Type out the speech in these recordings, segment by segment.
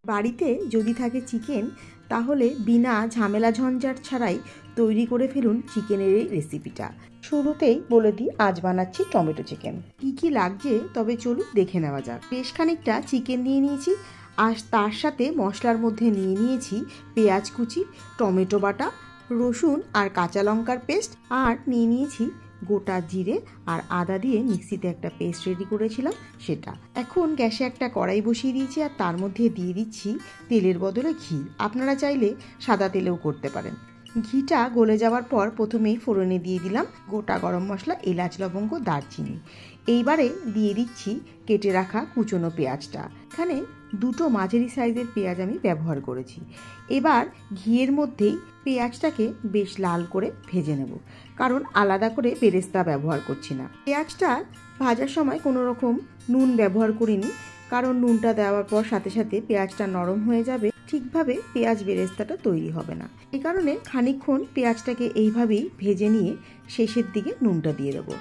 বাড়িতে যদি থাকে চিকেন তাহলে বিনা ঝামেলা ঝঞ্ঝাট ছাড়াই তৈরি করে ফেলুন চিকেনের এই রেসিপিটা। শুরুতেই বলে দিই আজ বানাচ্ছি টমেটো চিকেন। কি কি লাগছে তবে চলুন দেখে নেওয়া যাক। বেশ খানিকটা চিকেন নিয়ে নিয়েছি, আর তার সাথে মশলার মধ্যে নিয়ে নিয়েছি পেঁয়াজ কুচি, টমেটো বাটা, রসুন আর কাঁচা লঙ্কার পেস্ট, আর নিয়ে নিয়েছি গোটা জিরে আর আদা দিয়ে মিক্সিতে একটা পেস্ট রেডি করেছিলাম সেটা। এখন গ্যাসে একটা কড়াই বসিয়ে দিয়েছি আর তার মধ্যে দিয়ে দিচ্ছি তেলের বদলে ঘি। আপনারা চাইলে সাদা তেলেও করতে পারেন। ঘিটা গলে যাওয়ার পর প্রথমেই ফোড়নে দিয়ে দিলাম গোটা গরম মশলা, এলাচ, লবঙ্গ, দারচিনি। এইবারে দিয়ে দিচ্ছি কেটে রাখা কুচনো পেঁয়াজটা। এখানে দুটো মাঝারি সাইজের পেঁয়াজ আমি ব্যবহার করেছি। এবার ঘিয়ের মধ্যেই পেঁয়াজটাকে বেশ লাল করে ভেজে নেব, কারণ আলাদা করে বেরেস্তা ব্যবহার করছি না। পেঁয়াজটা ভাজার সময় কোনো রকম নুন ব্যবহার করিনি, কারণ নুনটা দেওয়ার পর সাথে সাথে পেঁয়াজটা নরম হয়ে যাবে, ঠিকভাবে পেঁয়াজ বেরেস্তাটা তৈরি হবে না। এই কারণে খানিকক্ষণ পেঁয়াজটাকে এইভাবেই ভেজে নিয়ে শেষের দিকে নুনটা দিয়ে দেবো।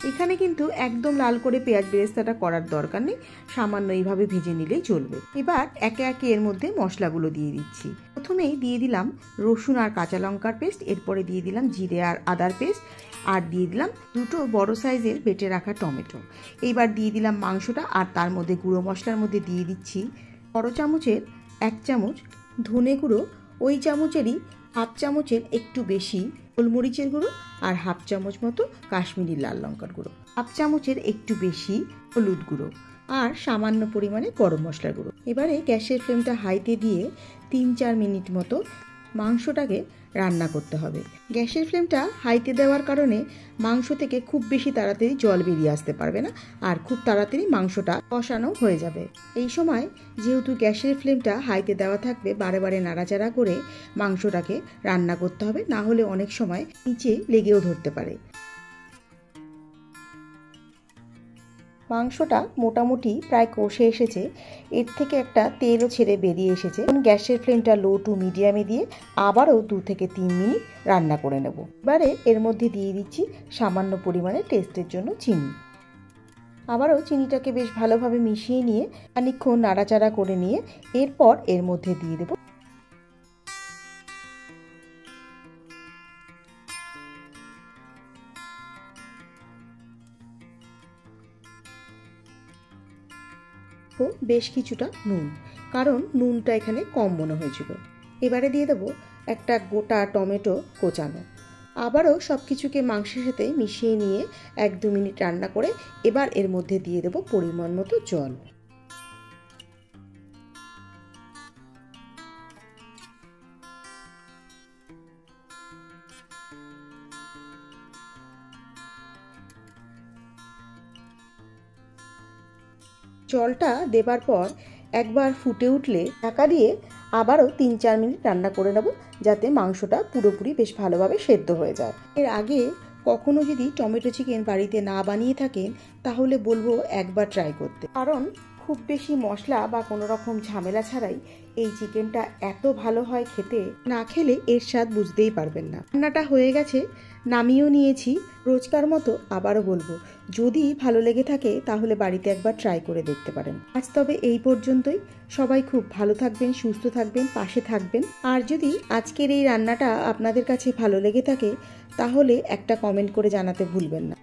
এখানে কিন্তু একদম লাল করে পেঁয়াজ বেরেস্তাটা করার দরকার নেই, সামান্য এইভাবে ভেজে নিলেই চলবে। এবার একে একে এর মধ্যে মশলাগুলো দিয়ে দিচ্ছি। প্রথমেই দিয়ে দিলাম রসুন আর কাঁচা লঙ্কার পেস্ট, এরপরে দিয়ে দিলাম জিরে আর আদার পেস্ট, আর দিয়ে দিলাম দুটো বড় সাইজের বেটে রাখা টমেটো। এইবার দিয়ে দিলাম মাংসটা, আর তার মধ্যে গুঁড়ো মশলার মধ্যে দিয়ে দিচ্ছি বড় চামচের 1 চামচ ধনে গুঁড়ো, ওই চামচেরই হাফ চামচের একটু বেশি গোলমরিচের গুঁড়ো, আর হাফ চামচ মতো কাশ্মীরি লাল লঙ্কার গুঁড়ো, হাফ চামচের একটু বেশি হলুদ গুঁড়ো, আর সামান্য পরিমাণে গরম মশলার গুঁড়ো। এবারে গ্যাসের ফ্লেমটা হাইতে দিয়ে 3-4 মিনিট মতো মাংসটাকে রান্না করতে হবে। গ্যাসের ফ্লেমটা হাইতে দেওয়ার কারণে মাংস থেকে খুব বেশি তাড়াতাড়ি জল বেরিয়ে আসতে পারবে না, আর খুব তাড়াতাড়ি মাংসটা কষানো হয়ে যাবে। এই সময় যেহেতু গ্যাসের ফ্লেমটা হাইতে দেওয়া থাকবে, বারে বারে নাড়াচাড়া করে মাংসটাকে রান্না করতে হবে, না হলে অনেক সময় নিচে লেগেও ধরতে পারে। মাংসটা মোটামুটি প্রায় কষে এসেছে, এর থেকে একটা তেলও ছেড়ে বেরিয়ে এসেছে। গ্যাসের ফ্লেমটা লো টু মিডিয়ামে দিয়ে আবারও 2 থেকে 3 মিনিট রান্না করে নেব। এবারে এর মধ্যে দিয়ে দিচ্ছি সামান্য পরিমাণে টেস্টের জন্য চিনি। আবারও চিনিটাকে বেশ ভালোভাবে মিশিয়ে নিয়ে খানিকক্ষণ নাড়াচাড়া করে নিয়ে এরপর এর মধ্যে দিয়ে দেব বেশ কিছুটা নুন, কারণ নুনটা এখানে কম মনে হয়েছিল। এবারে দিয়ে দেবো একটা গোটা টমেটো কোচানো। আবারও সব কিছুকে মাংসের সাথে মিশিয়ে নিয়ে 1-2 মিনিট রান্না করে এবার এর মধ্যে দিয়ে দেবো পরিমাণ মতো জল। জলটা দেবার পর একবার ফুটে উঠলে ঢাকা দিয়ে আবারও 3-4 মিনিট রান্না করে নেব, যাতে মাংসটা পুরোপুরি বেশ ভালোভাবে সেদ্ধ হয়ে যায়। এর আগে কখনো যদি টমেটো চিকেন বাড়িতে না বানিয়ে থাকেন তাহলে বলবো একবার ট্রাই করতে, কারণ খুব বেশি মশলা বা কোনো রকম ঝামেলা ছাড়াই এই চিকেনটা এত ভালো হয় খেতে, না খেলে এর স্বাদ বুঝতেই পারবেন না। রান্নাটা হয়ে গেছে, নামিয়েও নিয়েছি। রোজকার মতো আবারও বলবো, যদি ভালো লেগে থাকে তাহলে বাড়িতে একবার ট্রাই করে দেখতে পারেন। আজ তবে এই পর্যন্তই। সবাই খুব ভালো থাকবেন, সুস্থ থাকবেন, পাশে থাকবেন। আর যদি আজকের এই রান্নাটা আপনাদের কাছে ভালো লেগে থাকে তাহলে একটা কমেন্ট করে জানাতে ভুলবেন না।